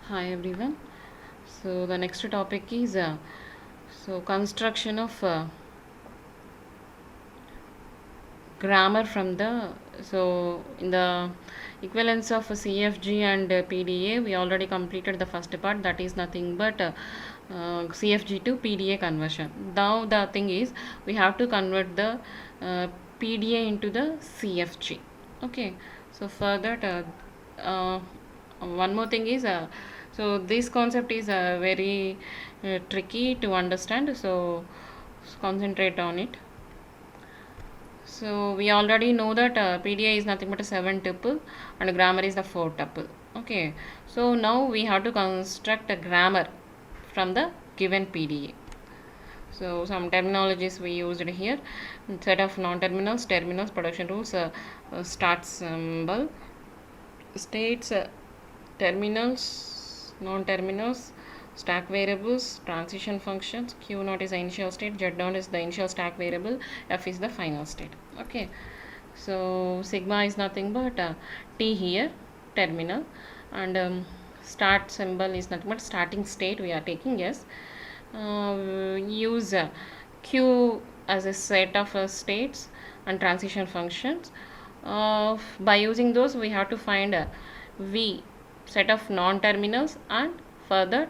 Hi everyone. So the next topic is construction of grammar from the in the equivalence of CFG and PDA. We already completed the first part, that is nothing but CFG to PDA conversion. Now the thing is we have to convert the PDA into the CFG. Okay, so for that one more thing is this concept is very tricky to understand, so concentrate on it. So we already know that PDA is nothing but a 7 tuple and grammar is the 4 tuple. Okay, so now we have to construct a grammar from the given PDA. So some terminologies we used here: set of non-terminals, terminals, production rules, start symbol, states, terminals, non-terminals, stack variables, transition functions. Q naught is the initial state, Z naught is the initial stack variable, F is the final state. Okay, so sigma is nothing but T here, terminal, and start symbol is nothing but starting state we are taking. Yes, use Q as a set of states and transition functions. By using those, we have to find V, set of non-terminals, and further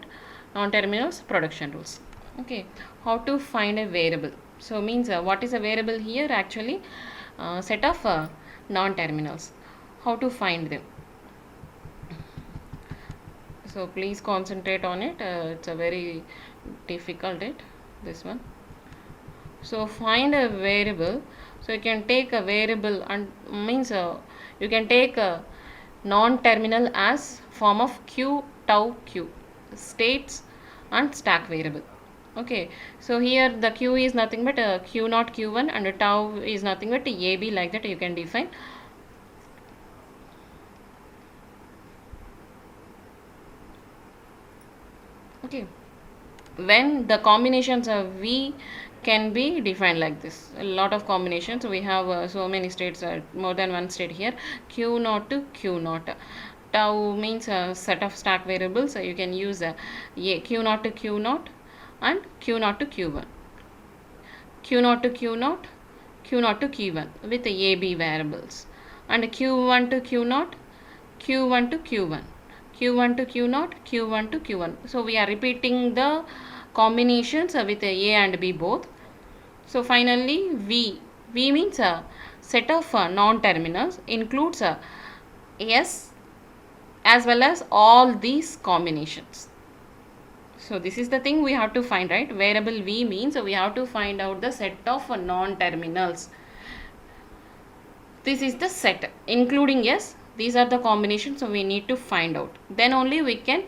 non-terminals production rules. Okay, how to find a variable? So means what is a variable here? Actually, set of non-terminals. How to find them? So please concentrate on it. It's a very difficult this one. So find a variable. So you can take a variable and means you can take a non-terminal as form of q tau q, states and stack variable. Okay, so here the q is nothing but q naught q1 and tau is nothing but ab, like that you can define. Okay, when the combinations of V can be defined like this, a lot of combinations we have, so many states, more than one state here. Q naught to Q naught, tau means a set of stack variables, so you can use Q naught to Q naught and Q naught to Q1, Q naught to Q naught, Q naught to Q1 with AB variables, and Q1 to Q naught, Q1 to Q1, Q1 to Q naught, Q1 to Q1. So we are repeating the combinations with A and B both. So finally V means a set of non-terminals, includes S as well as all these combinations. So this is the thing we have to find, right? Variable V means we have to find out the set of non-terminals. This is the set including S. These are the combinations, so we need to find out. Then only we can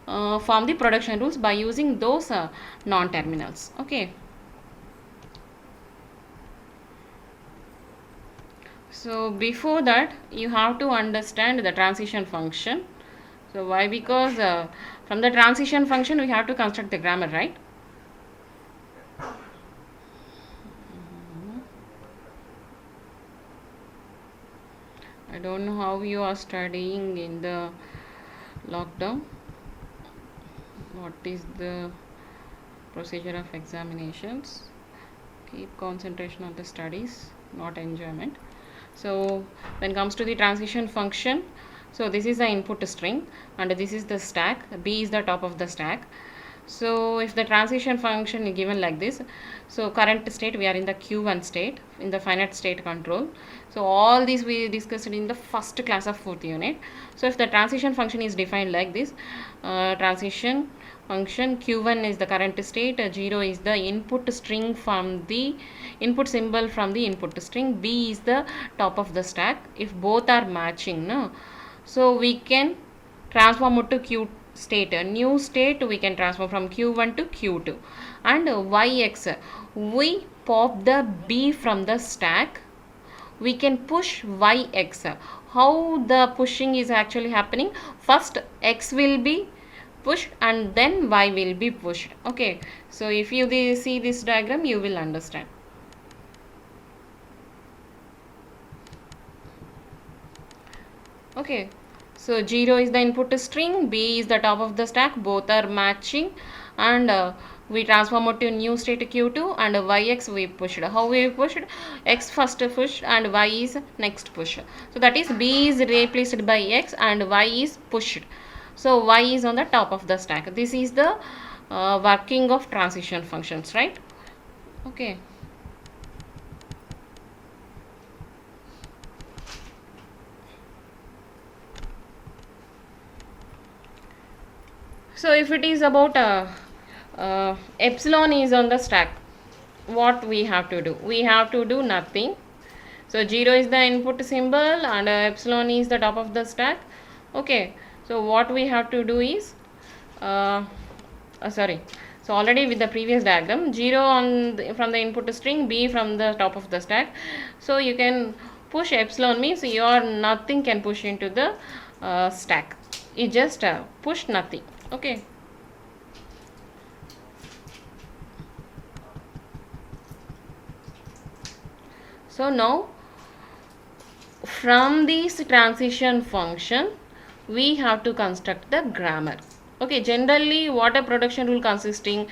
form the production rules by using those non-terminals. Okay. So before that, you have to understand the transition function. So why? Because from the transition function we have to construct the grammar, right? I don't know how you are studying in the lockdown. What is the procedure of examinations? Keep concentration on the studies, not enjoyment. So when it comes to the transition function, so this is the input string and this is the stack, B is the top of the stack. So if the transition function is given like this, so current state we are in the Q1 state in the finite state control. So all these we discussed in the first class of 4th unit. So if the transition function is defined like this, transition function Q1 is the current state, 0 is the input string from the input symbol from the input string, B is the top of the stack. If both are matching, no, so we can transform it to Q state, a new state we can transform from Q1 to Q2. And YX, we pop the B from the stack, we can push YX. How the pushing is actually happening? First X will be pushed and then Y will be pushed. Okay, so if you see this diagram, you will understand. Okay, So 0 is the input string, B is the top of the stack, both are matching, and we transform it to new state q2, and yx we pushed. How we pushed? X first pushed and y is next pushed. So that is B is replaced by x and y is pushed. So y is on the top of the stack. This is the working of transition functions, right? Okay. So if it is about epsilon is on the stack, what we have to do? We have to do nothing. So 0 is the input symbol and epsilon is the top of the stack. Okay. So what we have to do is, sorry. So already with the previous diagram, 0 from the input string, B from the top of the stack. So you can push epsilon means your nothing can push into the stack. It just push nothing. Okay. So now from this transition function we have to construct the grammar. Okay, generally what a production rule consisting,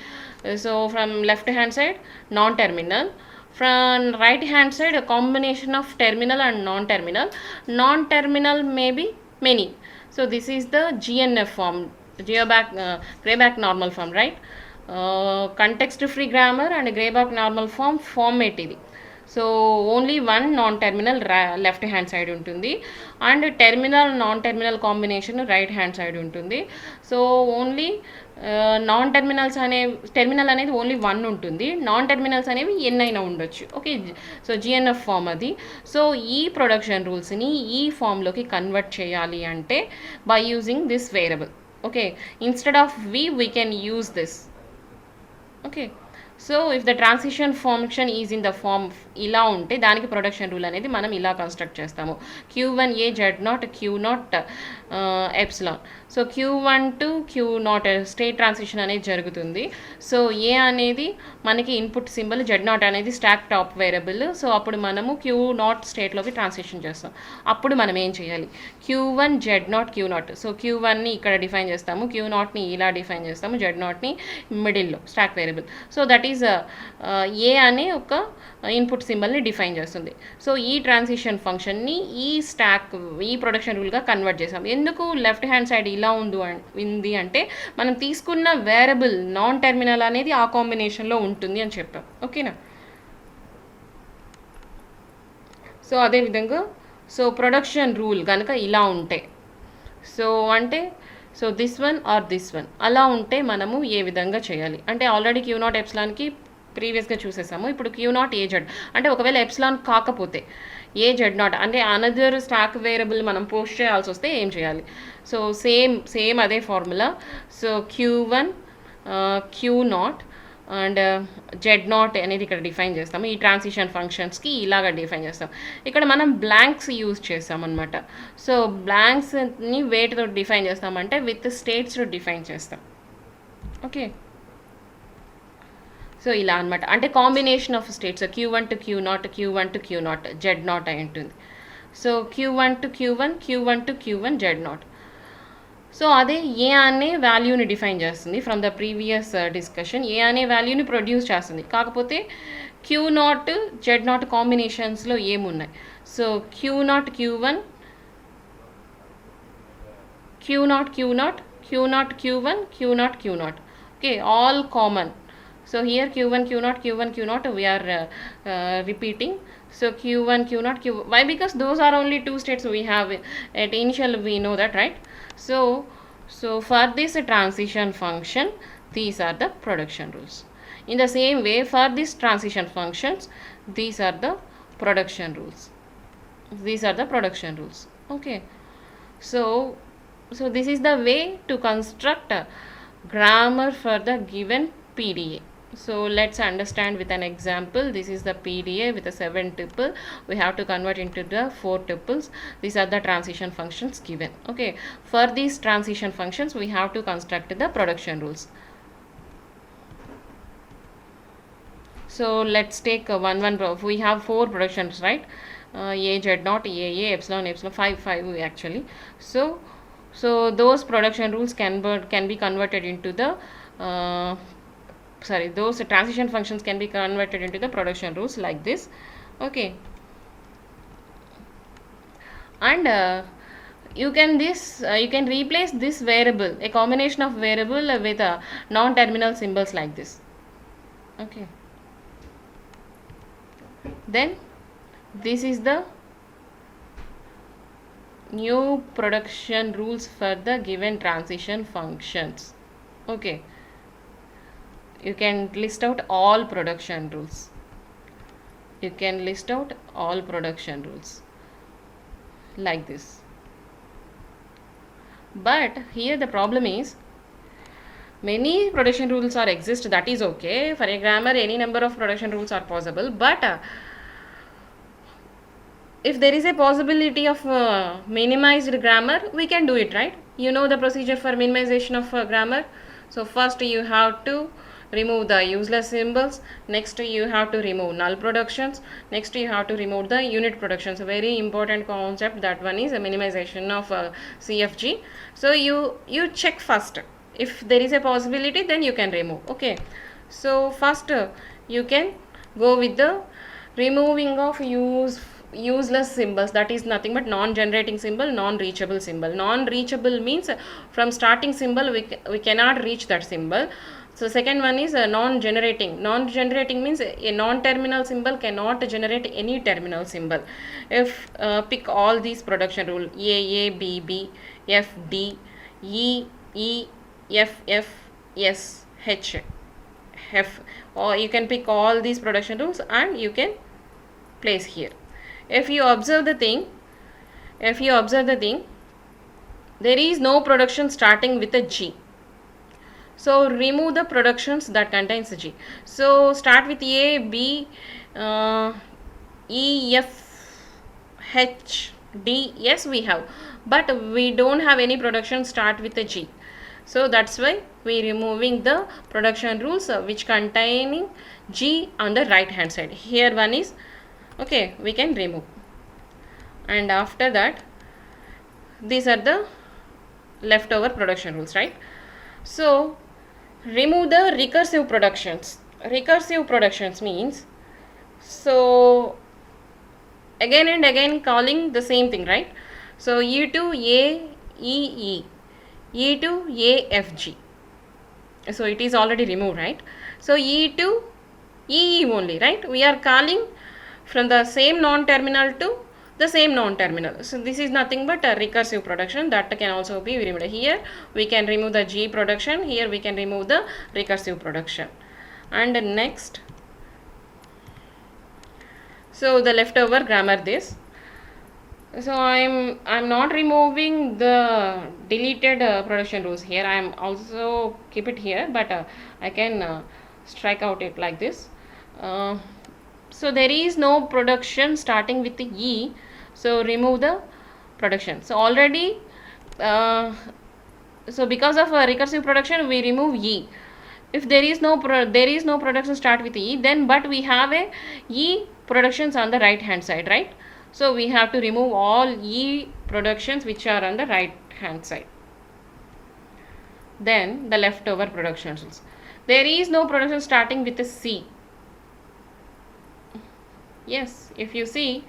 so from left hand side non-terminal, from right hand side a combination of terminal and non-terminal. Non-terminal may be many. So this is the GNF form, Grayback normal form, right? Context free grammar and Grayback normal form format ఇది. So only one non terminal left hand side ఉంటుంది and terminal non terminal combination right hand side ఉంటుంది. So only non terminals terminal అనేది only one ఉంటుంది, non terminals అనేవి ఎన్నైనా ఉండొచ్చు. Okay, so GNF form అది. సో ఈ ప్రొడక్షన్ రూల్స్ని ఈ ఫామ్లోకి కన్వర్ట్ చేయాలి అంటే by using this variable. Okay, instead of we can use this. Okay, so if the transition function is in the form ఇలా ఉంటే దానికి ప్రొడక్షన్ రూల్ అనేది మనం ఇలా కన్స్ట్రక్ట్ చేస్తాము. Q1 A Z0 Q0 epsilon. So Q1 to Q0 state transition అనేది జరుగుతుంది. So ఏ అనేది మనకి ఇన్పుట్ సింబల్, Z0 అనేది స్టాక్ టాప్ వేరియబుల్. సో అప్పుడు మనము Q0 స్టేట్లోకి ట్రాన్సిషన్ చేస్తాం. అప్పుడు మనం ఏం చేయాలి? Q1 Z0 Q0. సో Q1ని ఇక్కడ డిఫైన్ చేస్తాము, Q0ని ఇలా డిఫైన్ చేస్తాము, Z0ని మిడిల్లో stock variable. So that is a అనే ఒక ఇన్పుట్ సింబల్ని డిఫైన్ చేస్తుంది. సో ఈ ట్రాన్సిషన్ ఫంక్షన్ని ఈ ప్రొడక్షన్ రూల్గా కన్వర్ట్ చేసాం. ఎందుకు లెఫ్ట్ హ్యాండ్ సైడ్ ఇలా ఉంది అంటే మనం తీసుకున్న వేరియబుల్ నాన్ టెర్మినల్ అనేది ఆ కాంబినేషన్లో ఉంటుంది అని చెప్పాం. ఓకేనా? సో అదేవిధంగా సో ప్రొడక్షన్ రూల్ కనుక ఇలా ఉంటాయి, సో అంటే so this one or this one అలా ఉంటే మనము ఏ విధంగా చేయాలి అంటే ఆల్రెడీ Q0 ఎప్సిలాన్కి ప్రీవియస్గా చూసేసాము. ఇప్పుడు Q0 AZ అంటే ఒకవేళ ఎప్సిలాన్ కాకపోతే AZ0 అంటే అనదర్ స్టాక్ వేరియబుల్ మనం పోస్ట్ చేయాల్సి వస్తే ఏం చేయాలి? సో సేమ్ అదే formula. So Q1 Q0 and Z0 అనేది ఇక్కడ డిఫైన్ చేస్తాము. ఈ ట్రాన్సిషన్ ఫంక్షన్స్కి ఇలాగ డిఫైన్ చేస్తాం. ఇక్కడ మనం బ్లాంక్స్ యూజ్ చేస్తామన్నమాట. సో బ్లాంక్స్ని వేటితో డిఫైన్ చేస్తామంటే విత్ స్టేట్స్ డిఫైన్ చేస్తాం. ఓకే, సో ఇలా అనమాట. అంటే combination of states Q1 to Q0 Q1 to Q0 Z0 అయి ఉంటుంది. So Q1 to Q1 Q1 to Q1 Z0. So అదే ఏ అనే వాల్యూని డిఫైన్ చేస్తుంది. ఫ్రమ్ ద ప్రీవియస్ డిస్కషన్ ఏ అనే వాల్యూని ప్రొడ్యూస్ చేస్తుంది. కాకపోతే Q0 Z0 కాంబినేషన్స్లో ఏమున్నాయి? So Q0 Q1 Q0 Q0 Q0 Q1 Q0 Q0. Okay, all common. So here Q1 Q0 Q1 Q0 we are repeating. So Q1 Q0 Q. Why? Because those are only two states we have at initial, we know that, right? So for this transition function these are the production rules. In the same way for this transition functions these are the production rules. These are the production rules. Okay, so this is the way to construct a grammar for the given PDA. So let's understand with an example. This is the PDA with a 7 tuple. We have to convert into the 4 tuples. These are the transition functions given. Okay, for these transition functions we have to construct the production rules. So let's take one. We have 4 productions, right? A Z0 AA epsilon 5 actually. So So those production rules can be converted into the those transition functions can be converted into the production rules like this. Okay. And you can replace this variable, a combination of variable with non-terminal symbols like this. Okay. Then this is the new production rules for the given transition functions. Okay, you can list out all production rules. You can list out all production rules like this. But here the problem is many production rules are exist, that is okay. For a grammar any number of production rules are possible, but if there is a possibility of minimized grammar, we can do it, right? You know the procedure for minimization of grammar. So first you have to remove the useless symbols, next you have to remove null productions, next you have to remove the unit productions. A very important concept, that one is a minimization of CFG. So you check first, if there is a possibility then you can remove. Okay, so first you can go with the removing of useless symbols, that is nothing but non-generating symbol, non-reachable symbol. Non-reachable means from starting symbol we cannot reach that symbol. So second one is non-generating. Non-generating means a non-terminal symbol cannot generate any terminal symbol. If pick all these production rule, A, B, B, F, D, E, E, F, F, S, H, F, or you can pick all these production rules and you can place here. If you observe the thing, there is no production starting with a G. So remove the productions that contains G. So start with A, B, E, F, H, D. Yes, we have, but we don't have any production start with a G. So that's why we removing the production rules which containing G on the right hand side. Here one is okay, we can remove. And after that, these are the leftover production rules, right? So remove the recursive productions. Recursive productions means, so again and again calling the same thing, right? So E to A, E, E to A, F, G. So it is already removed, right? So E to E only, right? We are calling from the same non-terminal to the same non-terminal. So this is nothing but a recursive production that can also be removed. Here we can remove the G production, here we can remove the recursive production. And next, so the leftover grammar this. So I'm not removing the deleted production rules here. I am also keep it here, but I can strike out it like this. So there is no production starting with the E, so remove the production. So already so because of recursive production we remove E. If there is no production start with E, then but we have a E productions on the right hand side, right? So we have to remove all E productions which are on the right hand side. Then the leftover productions. There is no production starting with a C. Yes, if you see,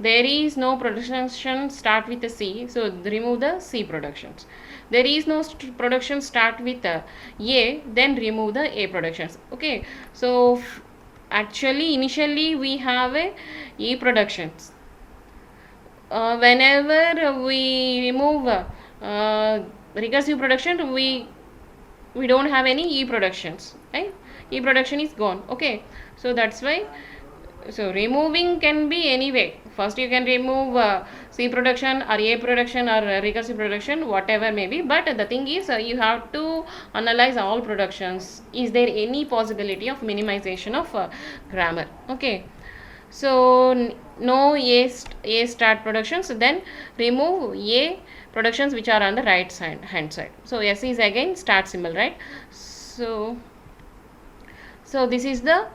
there is no production start with a C, so remove the C productions. There is no production start with a, then remove the A productions. Okay, so actually initially we have a E productions. Whenever we remove recursive production, we don't have any E productions, right? E production is gone. Okay, so that's why. So removing can be any way. First you can remove C production or A production or recursive production, whatever may be. But the thing is you have to analyze all productions. Is there any possibility of minimization of grammar? Okay. So no A start productions, then remove A productions which are on the right hand side. So S is again start symbol, right? So this is the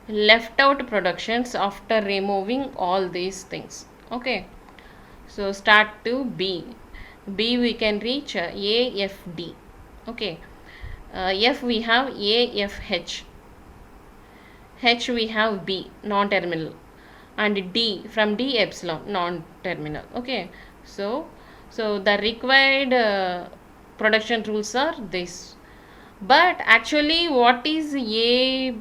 left out productions after removing all these things. Okay, so start to B. B we can reach A, F, D. Okay. F we have A, F, H. H we have B, non-terminal, and D, from D epsilon, non-terminal. Okay. So the required production rules are this. But actually, what is A,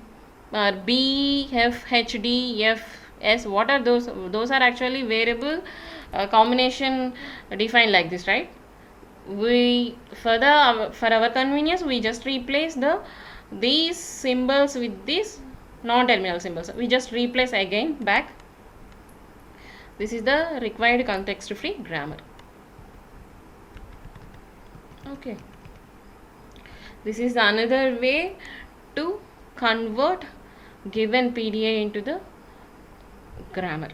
B, F, H, D, F, S? What are those? Those are actually variable combination defined like this, right? We for our convenience, we just replace these symbols with these non-terminal symbols. We just replace again back. This is the required context-free grammar. Okay. This is another way to convert given PDA into the grammar.